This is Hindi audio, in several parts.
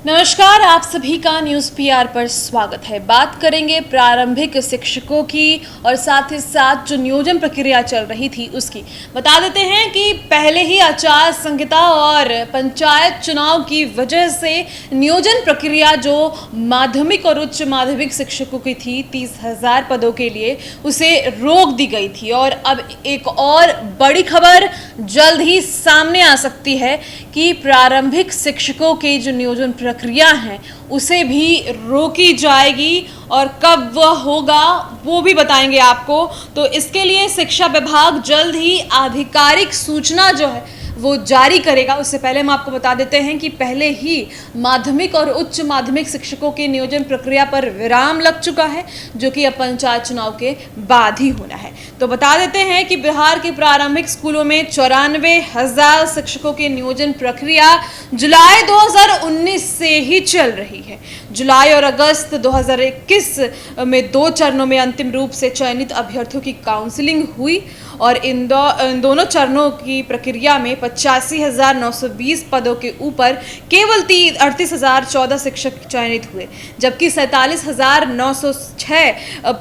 नमस्कार, आप सभी का न्यूज़ पीआर पर स्वागत है। बात करेंगे प्रारंभिक शिक्षकों की और साथ ही साथ जो नियोजन प्रक्रिया चल रही थी उसकी। बता देते हैं कि पहले ही आचार संहिता और पंचायत चुनाव की वजह से नियोजन प्रक्रिया जो माध्यमिक और उच्च माध्यमिक शिक्षकों की थी 30,000 पदों के लिए, उसे रोक दी गई थी। और अब एक और बड़ी खबर जल्द ही सामने आ सकती है कि प्रारंभिक शिक्षकों के जो नियोजन प्रक्रिया है उसे भी रोकी जाएगी और कब वह होगा वो भी बताएंगे आपको। तो इसके लिए शिक्षा विभाग जल्द ही आधिकारिक सूचना जो है वो जारी करेगा। उससे पहले हम आपको बता देते हैं कि पहले ही माध्यमिक और उच्च माध्यमिक शिक्षकों की नियोजन प्रक्रिया पर विराम लग चुका है, जो कि अब पंचायत चुनाव के बाद ही होना है। तो बता देते हैं कि बिहार के प्रारंभिक स्कूलों में 94,000 शिक्षकों की नियोजन प्रक्रिया जुलाई 2019 से ही चल रही है। जुलाई और अगस्त 2021 में 2 चरणों में अंतिम रूप से चयनित अभ्यर्थियों की काउंसलिंग हुई और इन दोनों चरणों की प्रक्रिया में 85,920 पदों के ऊपर केवल 38,014 शिक्षक चयनित हुए, जबकि 47,906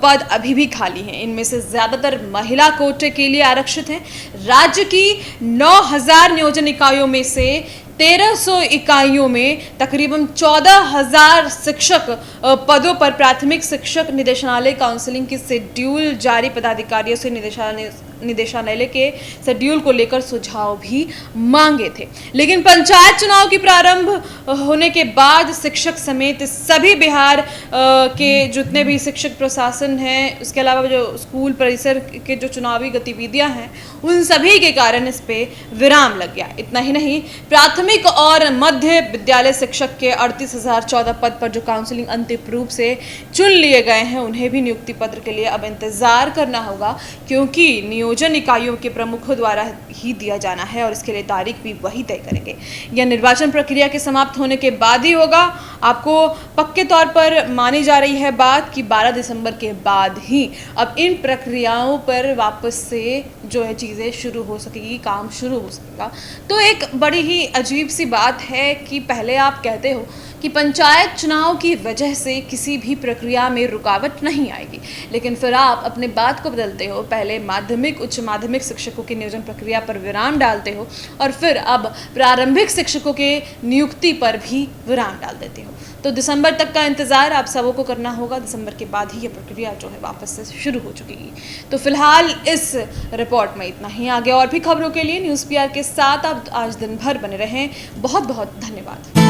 पद अभी भी खाली हैं। इनमें से ज्यादातर महिला कोटे के लिए आरक्षित हैं। राज्य की 9,000 नियोजन इकाइयों में से 1,300 इकाइयों में तकरीबन 14,000 शिक्षक पदों पर प्राथमिक शिक्षक निदेशालय काउंसलिंग की शेड्यूल जारी पदाधिकारियों से निदेशालय के शेड्यूल को लेकर सुझाव भी मांगे थे। लेकिन पंचायत चुनाव की प्रारंभ होने के बाद शिक्षक समेत सभी बिहार के जितने भी शिक्षक प्रशासन हैं, उसके अलावा जो स्कूल परिसर के जो चुनावी गतिविधियां हैं, उन सभी के कारण इस पे विराम लग गया। इतना ही नहीं, प्राथमिक और मध्य विद्यालय शिक्षक के 38,014 पद पर जो काउंसलिंग अंतिम रूप से चुन लिए गए हैं, उन्हें भी नियुक्ति पत्र के लिए अब इंतजार करना होगा, क्योंकि नियोजन इकाइयों के प्रमुखों द्वारा ही दिया जाना है और इसके लिए तारीख भी वही तय करेंगे। यह निर्वाचन प्रक्रिया के समाप्त होने के बाद ही होगा। आपको पक्के तौर पर मानी जा रही है बात कि 12 दिसंबर के बाद ही अब इन प्रक्रियाओं पर वापस से जो है चीज़ें शुरू हो सकेगी, काम शुरू हो सकेगा। तो एक बड़ी ही अजीब सी बात है कि पहले आप कहते हो कि पंचायत चुनाव की वजह से किसी भी प्रक्रिया में रुकावट नहीं आएगी, लेकिन फिर आप अपने बात को बदलते हो। पहले माध्यमिक उच्च माध्यमिक शिक्षकों की नियोजन प्रक्रिया पर विराम डालते हो और फिर अब प्रारंभिक शिक्षकों के नियुक्ति पर भी विराम डाल देते हो। तो दिसंबर तक का इंतज़ार आप सबों को करना होगा। दिसंबर के बाद ही ये प्रक्रिया जो है वापस से शुरू हो चुकी। तो फिलहाल इस रिपोर्ट में इतना ही। आगे और भी खबरों के लिए न्यूज़ पीआर के साथ आप आज दिन भर बने रहें। बहुत बहुत धन्यवाद।